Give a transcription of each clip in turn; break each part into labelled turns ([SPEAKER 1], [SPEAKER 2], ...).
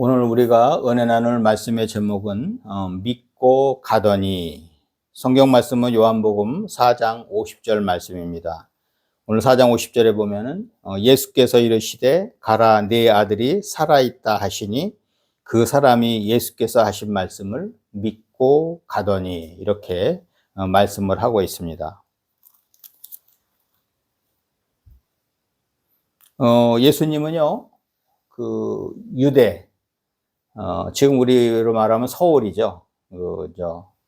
[SPEAKER 1] 오늘 우리가 은혜 나눌 말씀의 제목은 믿고 가더니. 성경 말씀은 요한복음 4장 50절 말씀입니다. 오늘 4장 50절에 보면은 예수께서 이르시되 가라 네 아들이 살아있다 하시니 그 사람이 예수께서 하신 말씀을 믿고 가더니, 이렇게 말씀을 하고 있습니다. 예수님은요, 그 유대, 지금 우리로 말하면 서울이죠.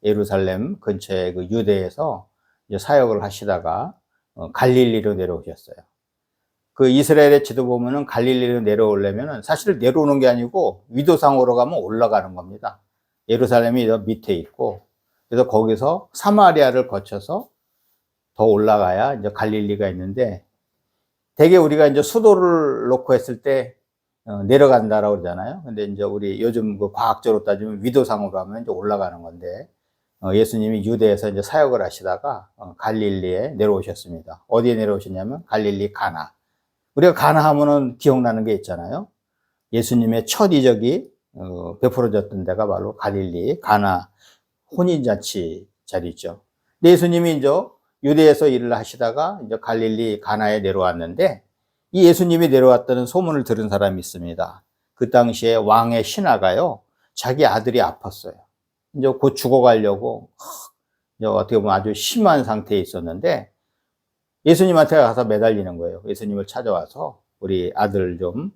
[SPEAKER 1] 예루살렘 근처에 그 유대에서 이제 사역을 하시다가 갈릴리로 내려오셨어요. 그 이스라엘의 지도 보면은 갈릴리로 내려오려면은 사실 내려오는 게 아니고 위도상으로 가면 올라가는 겁니다. 예루살렘이 저 밑에 있고, 그래서 거기서 사마리아를 거쳐서 더 올라가야 이제 갈릴리가 있는데, 대개 우리가 이제 수도를 놓고 했을 때 내려간다라고 그러잖아요. 근데 이제 우리 요즘 그 과학적으로 따지면 위도상으로 하면 이제 올라가는 건데, 예수님이 유대에서 이제 사역을 하시다가 갈릴리에 내려오셨습니다. 어디에 내려오셨냐면 갈릴리 가나. 우리가 가나 하면은 기억나는 게 있잖아요. 예수님의 첫 이적이 베풀어졌던 데가 바로 갈릴리 가나 혼인잔치 자리죠. 근데 예수님이 이제 유대에서 일을 하시다가 이제 갈릴리 가나에 내려왔는데, 이 예수님이 내려왔다는 소문을 들은 사람이 있습니다. 그 당시에 왕의 신하가요, 자기 아들이 아팠어요. 이제 곧 죽어가려고 이제 어떻게 보면 아주 심한 상태에 있었는데, 예수님한테 가서 매달리는 거예요. 예수님을 찾아와서 우리 아들 좀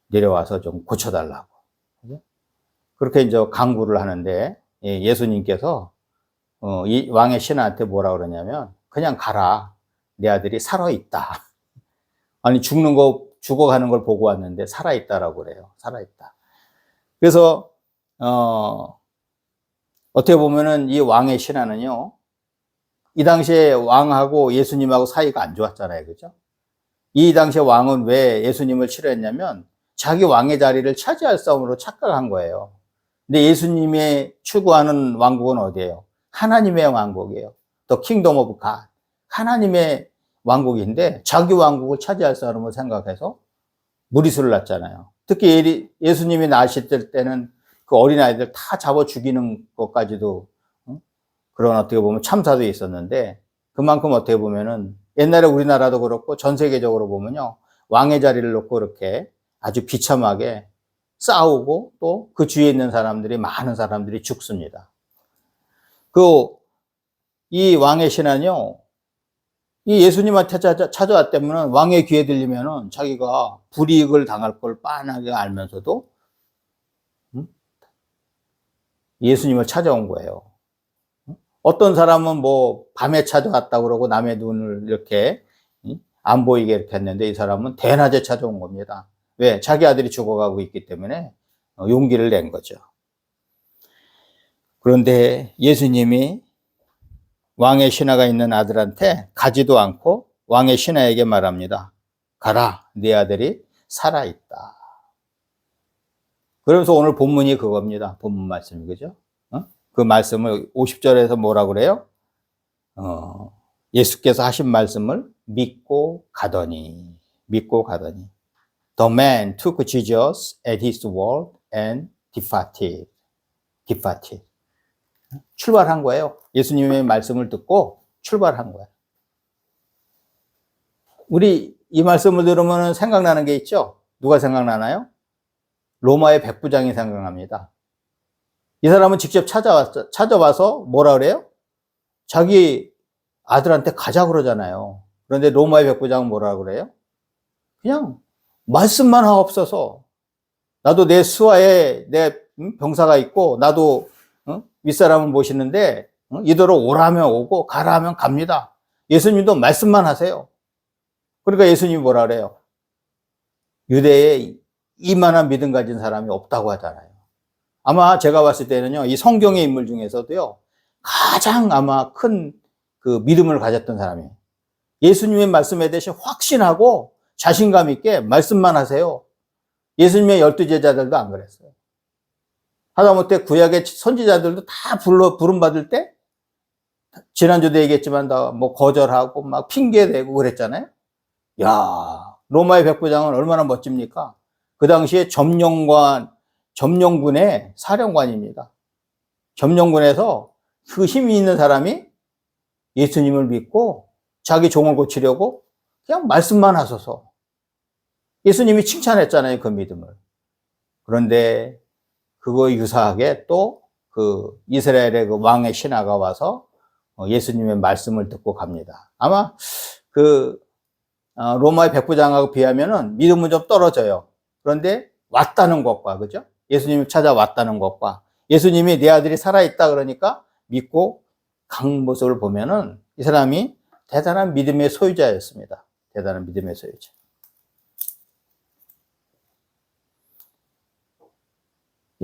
[SPEAKER 1] 내려와서 좀 고쳐달라고. 그렇게 이제 강구를 하는데, 예수님께서 이 왕의 신하한테 뭐라 그러냐면, 그냥 가라. 내 아들이 살아있다. 아니, 죽어가는 걸 보고 왔는데 살아있다라고 그래요. 살아있다. 그래서 어떻게 보면은 이 왕의 신하는요, 이 당시에 왕하고 예수님하고 사이가 안 좋았잖아요. 그죠? 이 당시에 왕은 왜 예수님을 싫어했냐면 자기 왕의 자리를 차지할 싸움으로 착각한 거예요. 근데 예수님의 추구하는 왕국은 어디예요? 하나님의 왕국이에요. The Kingdom of God. 하나님의 왕국인데 자기 왕국을 차지할 사람을 생각해서 무리수를 놨잖아요. 특히 예수님이 나실 때는 그 어린아이들 다 잡아 죽이는 것까지도, 그런 어떻게 보면 참사도 있었는데, 그만큼 어떻게 보면은 옛날에 우리나라도 그렇고 전 세계적으로 보면요, 왕의 자리를 놓고 이렇게 아주 비참하게 싸우고 또 그 주위에 있는 사람들이, 많은 사람들이 죽습니다. 이 왕의 신하는요, 이 예수님한테 찾아왔다면 왕의 귀에 들리면은 자기가 불이익을 당할 걸 빤하게 알면서도 예수님을 찾아온 거예요. 어떤 사람은 뭐 밤에 찾아왔다 그러고 남의 눈을 이렇게 안 보이게 이렇게 했는데, 이 사람은 대낮에 찾아온 겁니다. 왜? 자기 아들이 죽어가고 있기 때문에 용기를 낸 거죠. 그런데 예수님이 왕의 신하가 있는 아들한테 가지도 않고 왕의 신하에게 말합니다. 가라, 네 아들이 살아있다. 그러면서 오늘 본문이 그겁니다. 본문 말씀이, 그죠? 그 말씀을 50절에서 뭐라 그래요? 예수께서 하신 말씀을 믿고 가더니. 믿고 가더니. The man took Jesus at his word and departed. 출발한 거예요. 예수님의 말씀을 듣고 출발한 거예요. 우리 이 말씀을 들으면 생각나는 게 있죠? 누가 생각나나요? 로마의 백부장이 생각납니다. 이 사람은 직접 찾아와서 뭐라 그래요? 자기 아들한테 가자 그러잖아요. 그런데 로마의 백부장은 뭐라 그래요? 그냥 말씀만 하옵소서. 나도 내 수하에 내 병사가 있고, 나도 윗사람을 모시는데 이대로 오라면 오고 가라 하면 갑니다. 예수님도 말씀만 하세요. 그러니까 예수님이 뭐라 그래요? 유대에 이만한 믿음 가진 사람이 없다고 하잖아요. 아마 제가 봤을 때는요, 이 성경의 인물 중에서도요, 가장 아마 큰 그 믿음을 가졌던 사람이에요. 예수님의 말씀에 대해서 확신하고 자신감 있게 말씀만 하세요. 예수님의 12제자들도 안 그랬어요. 하다못해 구약의 선지자들도 다 부름받을 때, 지난주도 얘기했지만 다 뭐 거절하고 막 핑계대고 그랬잖아요. 야, 로마의 백부장은 얼마나 멋집니까? 그 당시에 점령군의 사령관입니다. 점령군에서 그 힘이 있는 사람이 예수님을 믿고 자기 종을 고치려고 그냥 말씀만 하셔서 예수님이 칭찬했잖아요, 그 믿음을. 그런데 그거 유사하게 또 그 이스라엘의 그 왕의 신하가 와서 예수님의 말씀을 듣고 갑니다. 아마 그 로마의 백부장하고 비하면은 믿음은 좀 떨어져요. 그런데 왔다는 것과, 그죠? 예수님이 찾아왔다는 것과 예수님이 내 아들이 살아있다 그러니까 믿고 간 모습을 보면은 이 사람이 대단한 믿음의 소유자였습니다. 대단한 믿음의 소유자.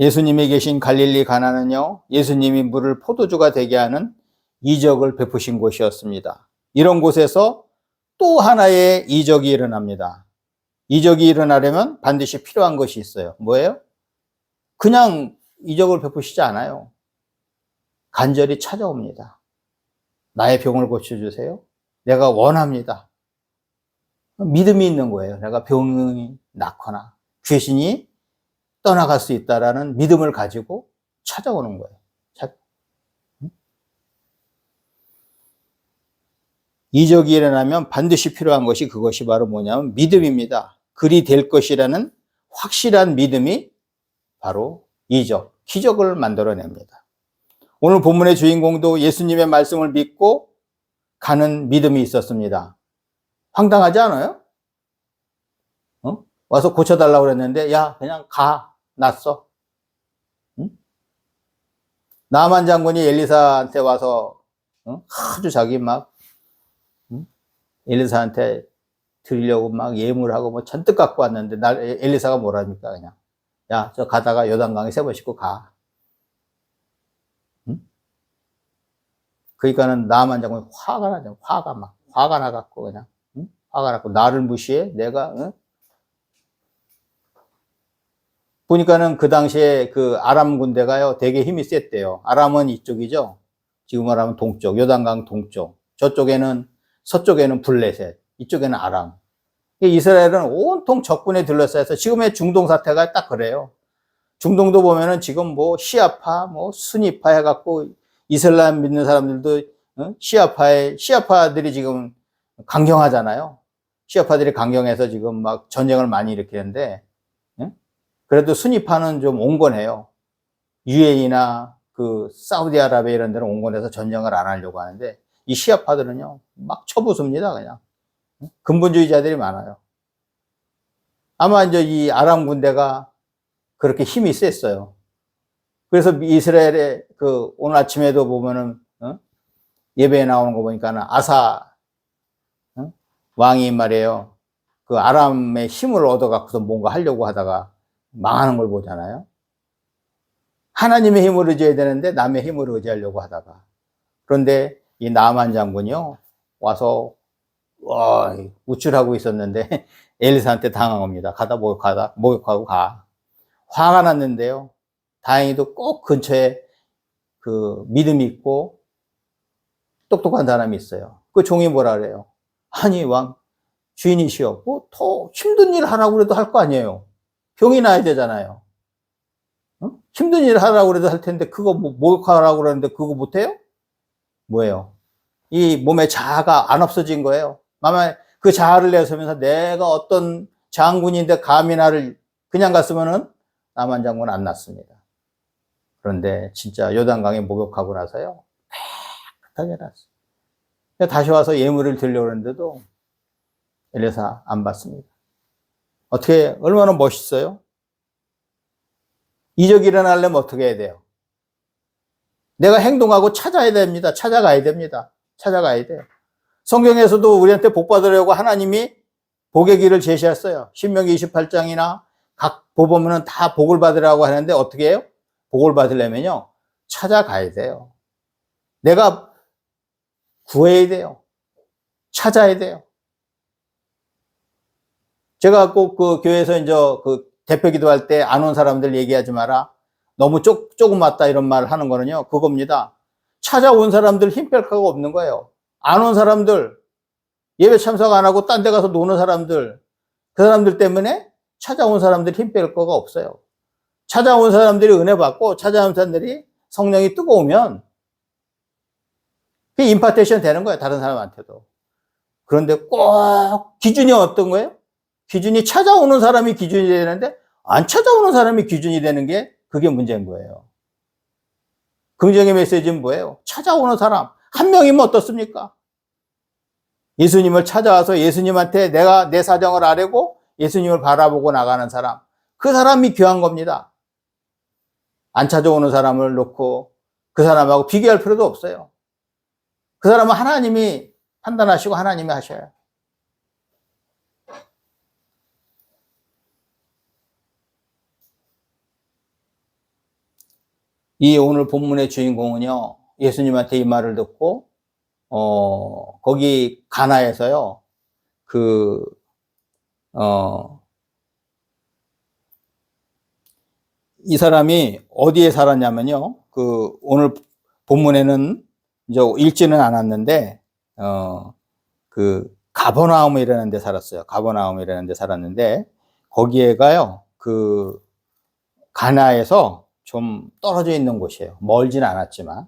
[SPEAKER 1] 예수님이 계신 갈릴리 가나는요, 예수님이 물을 포도주가 되게 하는 이적을 베푸신 곳이었습니다. 이런 곳에서 또 하나의 이적이 일어납니다. 이적이 일어나려면 반드시 필요한 것이 있어요. 뭐예요? 그냥 이적을 베푸시지 않아요. 간절히 찾아옵니다. 나의 병을 고쳐주세요. 내가 원합니다. 믿음이 있는 거예요. 내가 병이 낫거나 귀신이 떠나갈 수 있다라는 믿음을 가지고 찾아오는 거예요. 이적이 일어나면 반드시 필요한 것이 그것이 바로 뭐냐면 믿음입니다. 그리 될 것이라는 확실한 믿음이 바로 이적, 기적을 만들어냅니다. 오늘 본문의 주인공도 예수님의 말씀을 믿고 가는 믿음이 있었습니다. 황당하지 않아요? 와서 고쳐달라고 그랬는데, 야, 그냥 가. 났어. 응? 나만 장군이 엘리사한테 와서 아주 자기 막 엘리사한테 드리려고 막 예물하고 뭐 잔뜩 갖고 왔는데 엘리사가 뭐랍니까? 그냥 야, 저 가다가 요단강에 3번 씻고 가. 응? 그러니까는 나만 장군이 화가 나죠. 화가 나갖고 그냥 화가 나고 나를 무시해? 내가 보니까는 그 당시에 그 아람 군대가요, 되게 힘이 셌대요. 아람은 이쪽이죠. 지금 말하면 동쪽, 요단강 동쪽. 저쪽에는, 서쪽에는 블레셋, 이쪽에는 아람. 이스라엘은 온통 적군에 둘러싸여서 지금의 중동 사태가 딱 그래요. 중동도 보면은 지금 뭐 시아파, 뭐 수니파 해갖고 이슬람 믿는 사람들도 시아파들이 지금 강경하잖아요. 시아파들이 강경해서 지금 막 전쟁을 많이 일으키는데, 그래도 수니파는 좀 온건해요. UAE나 그 사우디아라비아 이런 데는 온건해서 전쟁을 안 하려고 하는데 이 시아파들은요 막 쳐부숩니다. 그냥 근본주의자들이 많아요. 아마 이제 이 아람 군대가 그렇게 힘이 셌어요. 그래서 이스라엘의 그 오늘 아침에도 보면은 예배에 나오는 거 보니까는 아사 왕이 말이에요. 그 아람의 힘을 얻어갖고서 뭔가 하려고 하다가 망하는 걸 보잖아요. 하나님의 힘을 의지해야 되는데 남의 힘을 의지하려고 하다가. 그런데 이 나만 장군이요 와서 우쭐하고 있었는데 엘리사한테 당한 겁니다. 목욕하고 가. 화가 났는데요. 다행히도 꼭 근처에 그 믿음이 있고 똑똑한 사람이 있어요. 그 종이 뭐라 그래요? 아니 왕 주인이시여 뭐 더 힘든 일 하라고 그래도 할 거 아니에요. 병이 나야 되잖아요. 힘든 일 하라고 그래도 할 텐데 그거 뭐 목욕하라고 그러는데 그거 못해요? 뭐예요? 이 몸에 자아가 안 없어진 거예요. 아마 그 자아를 내세우면서 내가 어떤 장군인데 감히 나를 그냥 갔으면은 나만 장군 안 났습니다. 그런데 진짜 요단강에 목욕하고 나서요 깨끗하게 났어요. 다시 와서 예물을 드리려고 했는데도 엘리사 안 받습니다. 어떻게 얼마나 멋있어요? 이적이 일어나려면 어떻게 해야 돼요? 내가 행동하고 찾아야 됩니다. 찾아가야 됩니다. 찾아가야 돼요. 성경에서도 우리한테 복 받으려고 하나님이 복의 길을 제시했어요. 신명기 28장이나 각 보면은 다 복을 받으라고 하는데 어떻게 해요? 복을 받으려면요. 찾아가야 돼요. 내가 구해야 돼요. 찾아야 돼요. 제가 꼭 그 교회에서 이제 그 대표 기도할 때 안 온 사람들 얘기하지 마라. 너무 조금 왔다 이런 말 하는 거는요. 그겁니다. 찾아온 사람들 힘 뺄 거가 없는 거예요. 안 온 사람들, 예배 참석 안 하고 딴 데 가서 노는 사람들, 그 사람들 때문에 찾아온 사람들이 힘 뺄 거가 없어요. 찾아온 사람들이 은혜 받고 찾아온 사람들이 성령이 뜨거우면 그게 임파테이션 되는 거예요. 다른 사람한테도. 그런데 꼭 기준이 어떤 거예요? 기준이 찾아오는 사람이 기준이 되는데 안 찾아오는 사람이 기준이 되는 게 그게 문제인 거예요. 긍정의 메시지는 뭐예요? 찾아오는 사람 한 명이면 어떻습니까? 예수님을 찾아와서 예수님한테 내가 내 사정을 아뢰고 예수님을 바라보고 나가는 사람, 그 사람이 귀한 겁니다. 안 찾아오는 사람을 놓고 그 사람하고 비교할 필요도 없어요. 그 사람은 하나님이 판단하시고 하나님이 하셔요. 이 오늘 본문의 주인공은요, 예수님한테 이 말을 듣고 거기 가나에서요, 이 사람이 어디에 살았냐면요, 오늘 본문에는 이제 읽지는 않았는데, 가버나움이라는 데 살았어요. 가버나움이라는 데 살았는데, 거기에가요, 가나에서 좀 떨어져 있는 곳이에요. 멀진 않았지만.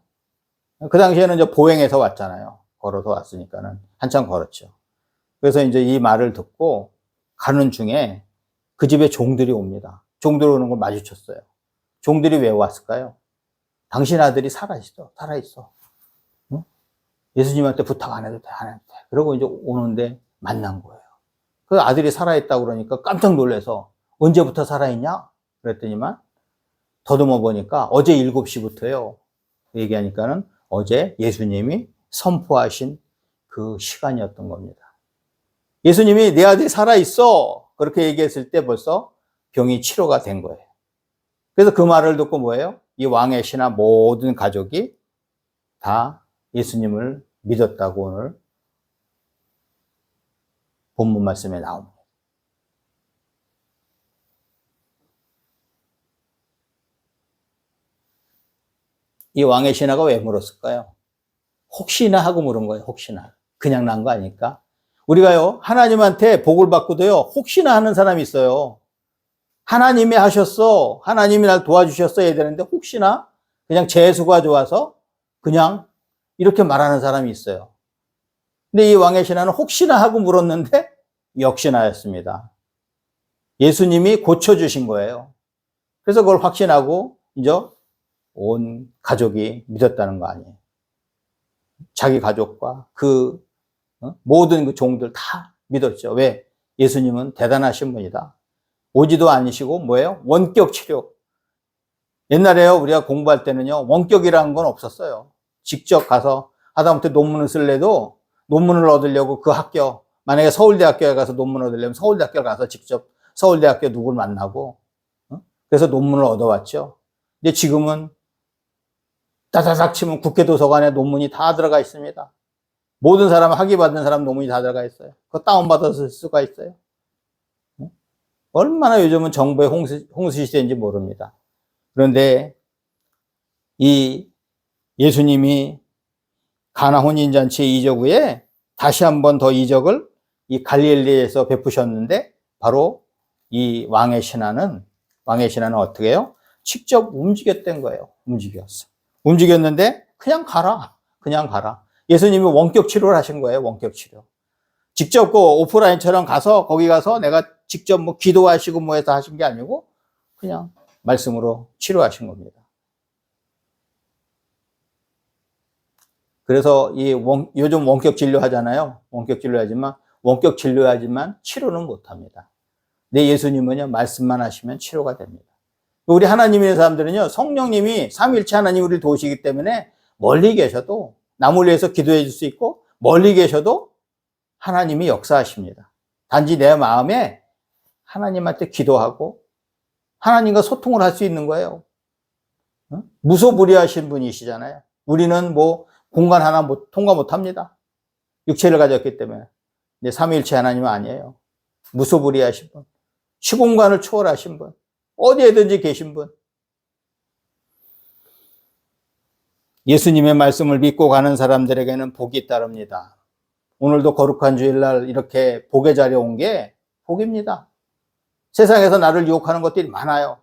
[SPEAKER 1] 그 당시에는 이제 보행해서 왔잖아요. 걸어서 왔으니까는. 한참 걸었죠. 그래서 이제 이 말을 듣고 가는 중에 그 집에 종들이 옵니다. 종들이 오는 걸 마주쳤어요. 종들이 왜 왔을까요? 당신 아들이 살아있어. 응? 예수님한테 부탁 안 해도 돼, 안 해도 돼. 그러고 이제 오는데 만난 거예요. 그 아들이 살아있다고 그러니까 깜짝 놀라서 언제부터 살아있냐? 그랬더니만 더듬어 보니까 어제 7시부터요. 얘기하니까는 어제 예수님이 선포하신 그 시간이었던 겁니다. 예수님이 내 아들이 살아있어. 그렇게 얘기했을 때 벌써 병이 치료가 된 거예요. 그래서 그 말을 듣고 뭐예요? 이 왕의 신하 모든 가족이 다 예수님을 믿었다고 오늘 본문 말씀에 나옵니다. 이 왕의 신하가 왜 물었을까요? 혹시나 하고 물은 거예요. 혹시나. 그냥 난 거 아닐까? 우리가요, 하나님한테 복을 받고도요, 혹시나 하는 사람이 있어요. 하나님이 하셨어. 하나님이 날 도와주셨어. 해야 되는데, 혹시나 그냥 재수가 좋아서 그냥 이렇게 말하는 사람이 있어요. 근데 이 왕의 신하는 혹시나 하고 물었는데, 역시나였습니다. 예수님이 고쳐주신 거예요. 그래서 그걸 확신하고, 이제 온 가족이 믿었다는 거 아니에요. 자기 가족과 모든 그 종들 다 믿었죠. 왜? 예수님은 대단하신 분이다. 오지도 아니시고 뭐예요? 원격 치료. 옛날에요, 우리가 공부할 때는요, 원격이라는 건 없었어요. 직접 가서 하다못해 논문을 쓸래도 논문을 얻으려고 그 학교, 만약에 서울대학교에 가서 논문을 얻으려면 서울대학교 가서 직접 서울대학교 누구를 만나고 그래서 논문을 얻어왔죠. 근데 지금은 따다닥 치면 국회도서관에 논문이 다 들어가 있습니다. 모든 사람, 학위 받은 사람 논문이 다 들어가 있어요. 그거 다운받아서 쓸 수가 있어요. 얼마나 요즘은 정보의 홍수 시대인지 모릅니다. 그런데 이 예수님이 가나 혼인잔치 이적 후에 다시 한 번 더 이적을 이 갈릴리에서 베푸셨는데 바로 이 왕의 신하는 어떻게 해요? 직접 움직였던 거예요. 움직였는데 그냥 가라. 예수님이 원격 치료를 하신 거예요. 원격 치료. 직접 오프라인처럼 가서 거기 가서 내가 직접 뭐 기도하시고 뭐 해서 하신 게 아니고 그냥 말씀으로 치료하신 겁니다. 그래서 요즘 원격 진료하잖아요. 원격 진료하지만 치료는 못 합니다. 내 예수님은요, 말씀만 하시면 치료가 됩니다. 우리 하나님의 사람들은요, 성령님이 삼위일체 하나님 우리를 도우시기 때문에 멀리 계셔도 남을 위해서 기도해 줄 수 있고 멀리 계셔도 하나님이 역사하십니다. 단지 내 마음에 하나님한테 기도하고 하나님과 소통을 할 수 있는 거예요. 무소불위하신 분이시잖아요. 우리는 뭐 공간 하나 통과 못 합니다. 육체를 가졌기 때문에. 근데 삼위일체 하나님은 아니에요. 무소불위하신 분. 시공간을 초월하신 분. 어디에든지 계신 분. 예수님의 말씀을 믿고 가는 사람들에게는 복이 따릅니다. 오늘도 거룩한 주일날 이렇게 복의 자리에 온 게 복입니다. 세상에서 나를 유혹하는 것들이 많아요.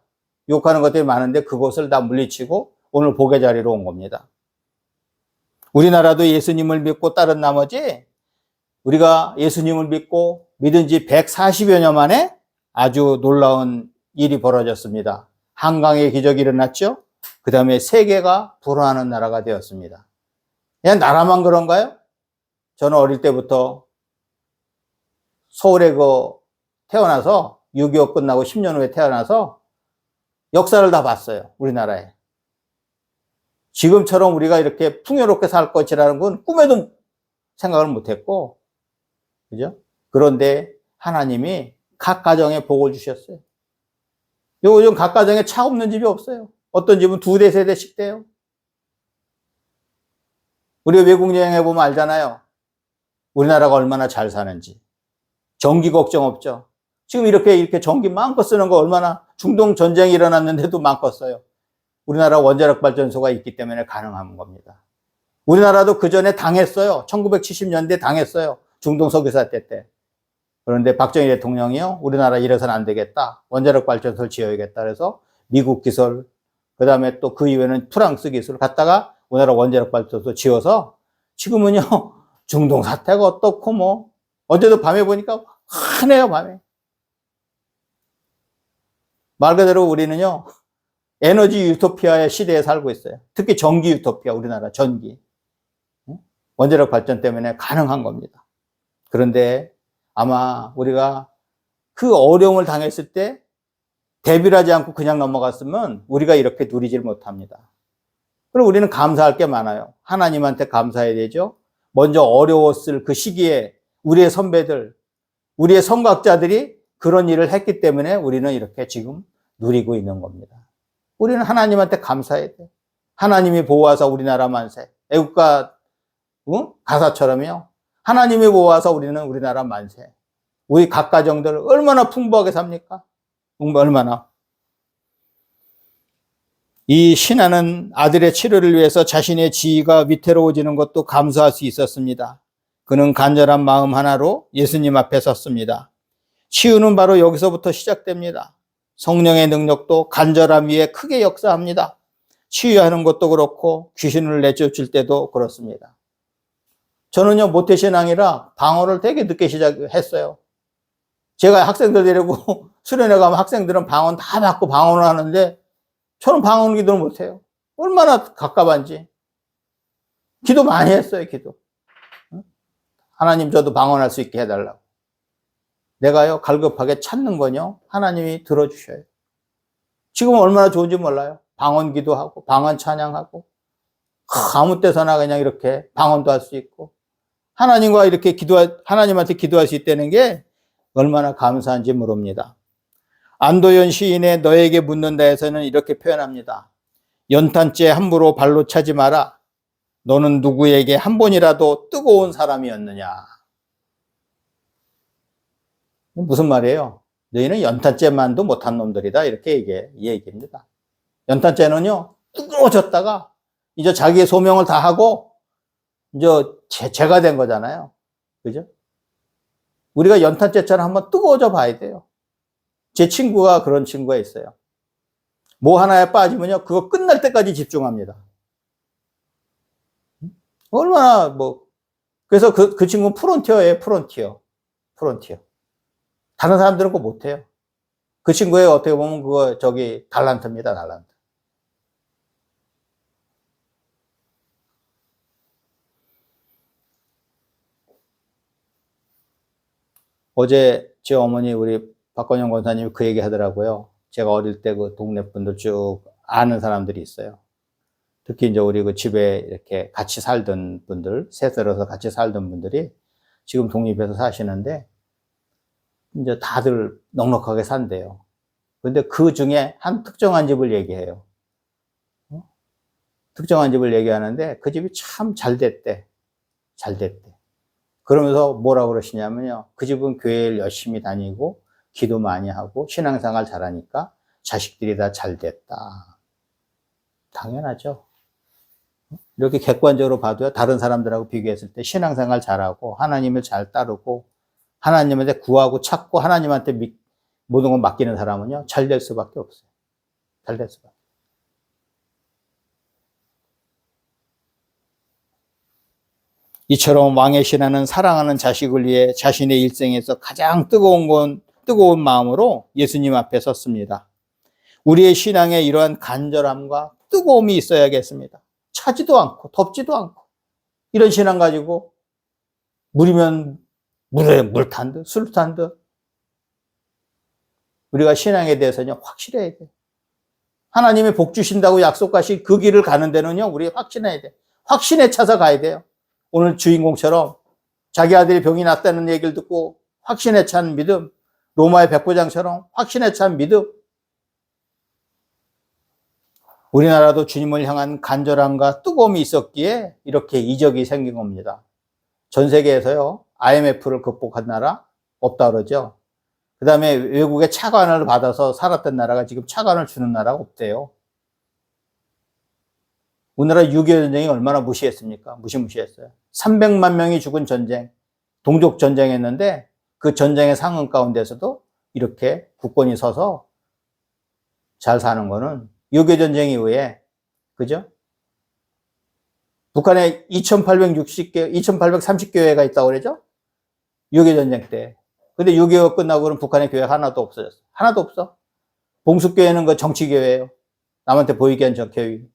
[SPEAKER 1] 유혹하는 것들이 많은데 그것을 다 물리치고 오늘 복의 자리로 온 겁니다. 우리나라도 예수님을 믿고 따른 나머지 우리가 예수님을 믿고 믿은 지 140여 년 만에 아주 놀라운 일이 벌어졌습니다. 한강의 기적이 일어났죠. 그 다음에 세계가 불화하는 나라가 되었습니다. 그냥 나라만 그런가요? 저는 어릴 때부터 서울에 태어나서 6.25 끝나고 10년 후에 태어나서 역사를 다 봤어요. 우리나라에. 지금처럼 우리가 이렇게 풍요롭게 살 것이라는 건 꿈에도 생각을 못했고, 그죠? 그런데 하나님이 각 가정에 복을 주셨어요. 요즘 각 가정에 차 없는 집이 없어요. 어떤 집은 2대, 3대씩 돼요. 우리가 외국 여행해 보면 알잖아요. 우리나라가 얼마나 잘 사는지. 전기 걱정 없죠. 지금 이렇게 전기 마음껏 쓰는 거 얼마나 중동 전쟁이 일어났는데도 마음껏 써요. 우리나라 원자력 발전소가 있기 때문에 가능한 겁니다. 우리나라도 그 전에 당했어요. 1970년대 당했어요. 중동 석유 사태 때. 그런데 박정희 대통령이요, 우리나라 이래서는 안 되겠다. 원자력 발전소를 지어야겠다. 그래서 미국 기술, 그 다음에 또 그 이후에는 프랑스 기술을 갖다가 우리나라 원자력 발전소 지어서 지금은요, 중동 사태가 어떻고 뭐, 어제도 밤에 보니까 환해요, 밤에. 말 그대로 우리는요, 에너지 유토피아의 시대에 살고 있어요. 특히 전기 유토피아, 우리나라 전기. 원자력 발전 때문에 가능한 겁니다. 그런데 아마 우리가 그 어려움을 당했을 때 대비를 하지 않고 그냥 넘어갔으면 우리가 이렇게 누리질 못합니다. 그리고 우리는 감사할 게 많아요. 하나님한테 감사해야 되죠. 먼저 어려웠을 그 시기에 우리의 선배들, 우리의 선각자들이 그런 일을 했기 때문에 우리는 이렇게 지금 누리고 있는 겁니다. 우리는 하나님한테 감사해야 돼. 하나님이 보호하사 우리나라 만세. 애국가 가사처럼요. 하나님이 보호하사 우리는 우리나라 만세. 우리 각 가정들 얼마나 풍부하게 삽니까? 얼마나. 이 신하는 아들의 치료를 위해서 자신의 지위가 위태로워지는 것도 감수할 수 있었습니다. 그는 간절한 마음 하나로 예수님 앞에 섰습니다. 치유는 바로 여기서부터 시작됩니다. 성령의 능력도 간절함 위에 크게 역사합니다. 치유하는 것도 그렇고 귀신을 내쫓을 때도 그렇습니다. 저는요, 모태신앙이라 방언을 되게 늦게 시작했어요. 제가 학생들 데리고 수련회 가면 학생들은 방언 다 받고 방언을 하는데 저는 방언 기도를 못해요. 얼마나 갑갑한지. 기도 많이 했어요, 기도. 하나님 저도 방언할 수 있게 해달라고. 내가요, 갈급하게 찾는 건요, 하나님이 들어주셔요. 지금 얼마나 좋은지 몰라요. 방언 기도하고, 방언 찬양하고, 아무 때서나 그냥 이렇게 방언도 할 수 있고, 하나님과 이렇게 하나님한테 기도할 수 있다는 게 얼마나 감사한지 모릅니다. 안도연 시인의 너에게 묻는다에서는 이렇게 표현합니다. 연탄재 함부로 발로 차지 마라. 너는 누구에게 한 번이라도 뜨거운 사람이었느냐. 무슨 말이에요? 너희는 연탄재만도 못한 놈들이다. 이렇게 얘기합니다. 연탄재는요, 뜨거워졌다가 이제 자기의 소명을 다 하고 이제 재가 된 거잖아요. 그죠? 우리가 연탄재처럼 한번 뜨거워져 봐야 돼요. 제 친구가 그런 친구가 있어요. 뭐 하나에 빠지면요, 그거 끝날 때까지 집중합니다. 얼마나 그래서 그 친구는 프론티어예요, 프론티어. 다른 사람들은 그거 못해요. 그 친구의 어떻게 보면 달란트입니다, 달란트. 어제 제 어머니, 우리 박건영 권사님이 그 얘기 하더라고요. 제가 어릴 때 그 동네 분들 쭉 아는 사람들이 있어요. 특히 이제 우리 그 집에 이렇게 같이 살던 분들, 셋들어서 같이 살던 분들이 지금 독립해서 사시는데, 이제 다들 넉넉하게 산대요. 근데 그 중에 한 특정한 집을 얘기해요. 특정한 집을 얘기하는데 그 집이 참 잘 됐대. 그러면서 뭐라고 그러시냐면요. 그 집은 교회를 열심히 다니고 기도 많이 하고 신앙생활 잘하니까 자식들이 다 잘 됐다. 당연하죠. 이렇게 객관적으로 봐도요, 다른 사람들하고 비교했을 때 신앙생활 잘하고 하나님을 잘 따르고 하나님한테 구하고 찾고 하나님한테 모든 걸 맡기는 사람은요, 잘 될 수밖에 없어요. 잘 될 수밖에. 이처럼 왕의 신하는 사랑하는 자식을 위해 자신의 일생에서 가장 뜨거운 마음으로 예수님 앞에 섰습니다. 우리의 신앙에 이러한 간절함과 뜨거움이 있어야겠습니다. 차지도 않고 덥지도 않고 이런 신앙 가지고 물이면 물에 물 탄 듯, 술 탄 듯. 우리가 신앙에 대해서는 확실해야 돼. 하나님이 복 주신다고 약속하신 그 길을 가는 데는요, 우리 확신해야 돼. 확신에 차서 가야 돼요. 오늘 주인공처럼 자기 아들이 병이 났다는 얘기를 듣고 확신에 찬 믿음, 로마의 백부장처럼 확신에 찬 믿음. 우리나라도 주님을 향한 간절함과 뜨거움이 있었기에 이렇게 이적이 생긴 겁니다. 전 세계에서요, IMF를 극복한 나라 없다 그러죠. 그 다음에 외국의 차관을 받아서 살았던 나라가 지금 차관을 주는 나라가 없대요. 우리나라 6.25 전쟁이 얼마나 무시했습니까? 무시했어요. 300만 명이 죽은 전쟁, 동족 전쟁했는데 그 전쟁의 상흔 가운데서도 이렇게 국권이 서서 잘 사는 거는 6.25 전쟁 이후에, 그죠? 북한에 2830교회가 있다고 그러죠? 6.25 전쟁 때. 근데 6.25 끝나고 그럼 북한의 교회 하나도 없어졌어. 하나도 없어. 봉숙교회는 그 정치교회예요. 남한테 보이게 한 교회.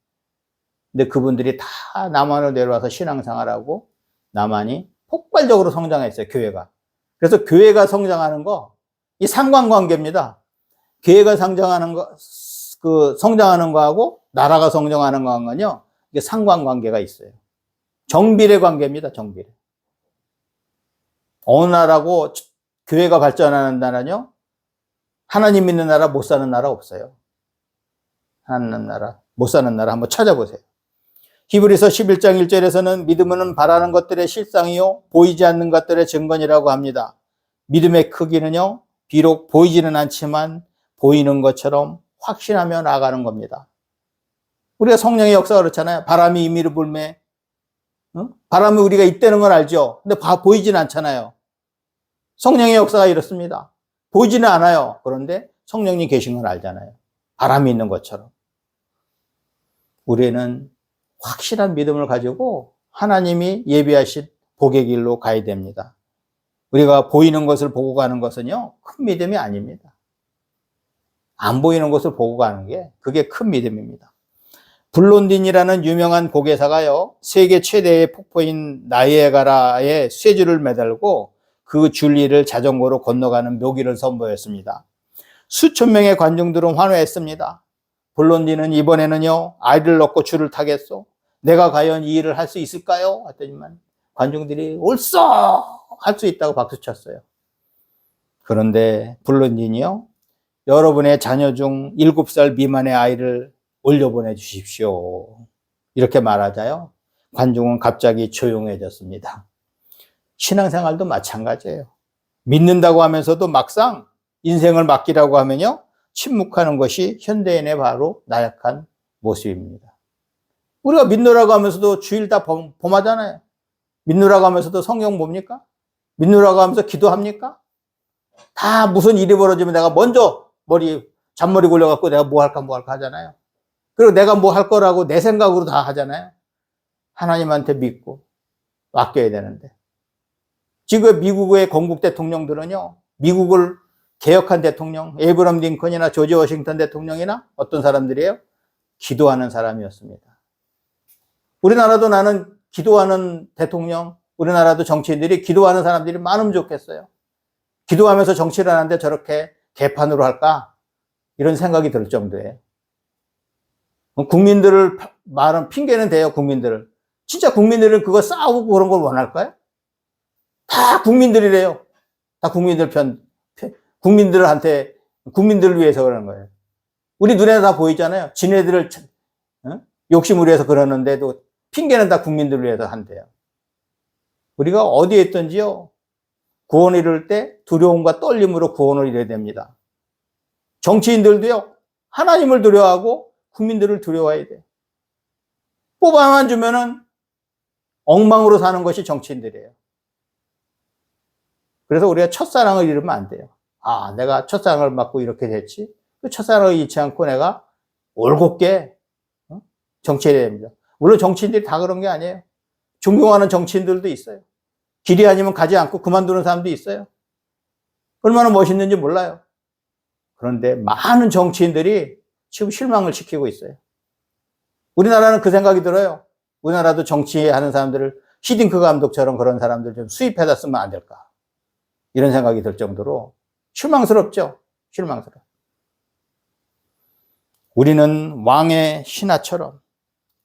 [SPEAKER 1] 근데 그분들이 다 남한으로 내려와서 신앙생활하고 남한이 폭발적으로 성장했어요, 교회가. 그래서 교회가 성장하는 거, 이 상관관계입니다. 교회가 성장하는 거하고 나라가 성장하는 거하고는요, 이게 상관관계가 있어요. 정비례 관계입니다, 정비례. 어느 나라고 교회가 발전하는 나라는요, 하나님 믿는 나라 못 사는 나라 없어요. 하나님 나라 못 사는 나라 한번 찾아보세요. 히브리서 11장 1절에서는 믿음은 바라는 것들의 실상이요 보이지 않는 것들의 증거니라고 합니다. 믿음의 크기는요, 비록 보이지는 않지만 보이는 것처럼 확신하며 나아가는 겁니다. 우리가 성령의 역사가 그렇잖아요. 바람이 임의로 불매. 바람이 우리가 있다는 걸 알죠. 근데 보이지는 않잖아요. 성령의 역사가 이렇습니다. 보이지는 않아요. 그런데 성령님 계신 걸 알잖아요. 바람이 있는 것처럼. 우리는 확실한 믿음을 가지고 하나님이 예비하신 복의 길로 가야 됩니다. 우리가 보이는 것을 보고 가는 것은요, 큰 믿음이 아닙니다. 안 보이는 것을 보고 가는 게 그게 큰 믿음입니다. 블론딘이라는 유명한 고개사가요, 세계 최대의 폭포인 나이아가라에 쇠줄을 매달고 그 줄리를 자전거로 건너가는 묘기를 선보였습니다. 수천 명의 관중들은 환호했습니다. 블론딘은 이번에는요, 아이를 넣고 줄을 타겠소? 내가 과연 이 일을 할 수 있을까요? 했더니만 관중들이 옳소! 할 수 있다고 박수쳤어요. 그런데 블론딘이요, 여러분의 자녀 중 7살 미만의 아이를 올려보내 주십시오. 이렇게 말하자요, 관중은 갑자기 조용해졌습니다. 신앙생활도 마찬가지예요. 믿는다고 하면서도 막상 인생을 맡기라고 하면요, 침묵하는 것이 현대인의 바로 나약한 모습입니다. 우리가 믿노라고 하면서도 주일 다 범하잖아요. 믿노라고 하면서도 성경 봅니까? 믿노라고 하면서 기도합니까? 다 무슨 일이 벌어지면 내가 먼저 잔머리 굴려갖고 내가 뭐 할까 하잖아요. 그리고 내가 뭐 할 거라고 내 생각으로 다 하잖아요. 하나님한테 믿고 맡겨야 되는데. 지금 미국의 건국 대통령들은요, 미국을 개혁한 대통령, 에이브럼 링컨이나 조지 워싱턴 대통령이나 어떤 사람들이에요? 기도하는 사람이었습니다. 우리나라도 나는 기도하는 대통령, 우리나라도 정치인들이 기도하는 사람들이 많으면 좋겠어요. 기도하면서 정치를 하는데 저렇게 개판으로 할까? 이런 생각이 들 정도예요. 국민들을 말은 핑계는 돼요, 국민들을. 진짜 국민들은 그거 싸우고 그런 걸 원할까요? 다 국민들이래요. 다 국민들을 위해서 그러는 거예요. 우리 눈에 다 보이잖아요. 지네들을 욕심을 위해서 그러는데도 핑계는 다 국민들을 위해서 한대요. 우리가 어디에 있든지요, 구원을 이룰 때 두려움과 떨림으로 구원을 이뤄야 됩니다. 정치인들도요, 하나님을 두려워하고 국민들을 두려워해야 돼요. 뽑아만 주면은 엉망으로 사는 것이 정치인들이에요. 그래서 우리가 첫사랑을 잃으면 안 돼요. 아, 내가 첫사랑을 받고 이렇게 됐지. 그 첫사랑을 잃지 않고 내가 올곧게 정치해야 됩니다. 물론 정치인들이 다 그런 게 아니에요. 존경하는 정치인들도 있어요. 길이 아니면 가지 않고 그만두는 사람도 있어요. 얼마나 멋있는지 몰라요. 그런데 많은 정치인들이 지금 실망을 시키고 있어요. 우리나라는 그 생각이 들어요. 우리나라도 정치하는 사람들을 히딩크 감독처럼 그런 사람들 좀 수입해다 쓰면 안 될까. 이런 생각이 들 정도로 실망스럽죠. 실망스러워. 우리는 왕의 신하처럼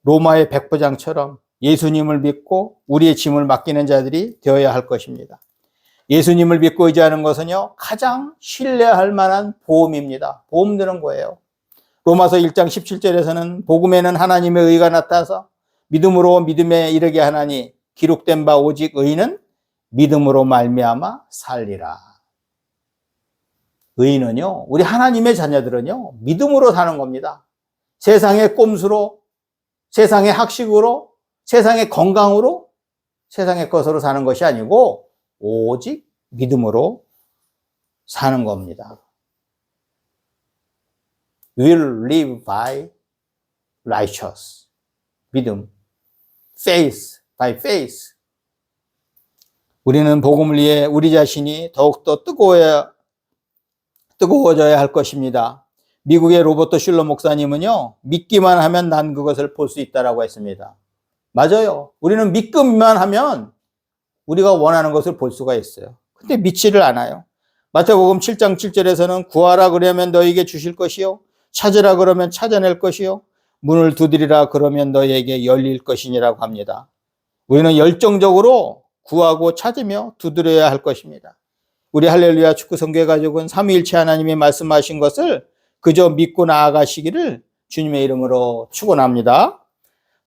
[SPEAKER 1] 로마의 백부장처럼 예수님을 믿고 우리의 짐을 맡기는 자들이 되어야 할 것입니다. 예수님을 믿고 의지하는 것은요, 가장 신뢰할 만한 보험입니다. 보험 드는 거예요. 로마서 1장 17절에서는 복음에는 하나님의 의가 나타나서 믿음으로 믿음에 이르게 하나니 기록된 바 오직 의인은 믿음으로 말미암아 살리라. 의인은요, 우리 하나님의 자녀들은요, 믿음으로 사는 겁니다. 세상의 꼼수로, 세상의 학식으로, 세상의 건강으로, 세상의 것으로 사는 것이 아니고 오직 믿음으로 사는 겁니다. will live by righteous. 믿음. faith by faith. 우리는 복음을 위해 우리 자신이 더욱더 뜨거워져야 할 것입니다. 미국의 로버트 슐러 목사님은요, 믿기만 하면 난 그것을 볼 수 있다라고 했습니다. 맞아요. 우리는 믿기만 하면 우리가 원하는 것을 볼 수가 있어요. 근데 믿지를 않아요. 마태복음 7장 7절에서는 구하라 그러면 너에게 주실 것이요, 찾으라 그러면 찾아낼 것이요, 문을 두드리라 그러면 너에게 열릴 것이니라고 합니다. 우리는 열정적으로 구하고 찾으며 두드려야 할 것입니다. 우리 할렐루야 축구 성교회 가족은 삼위일체 하나님이 말씀하신 것을 그저 믿고 나아가시기를 주님의 이름으로 축원합니다.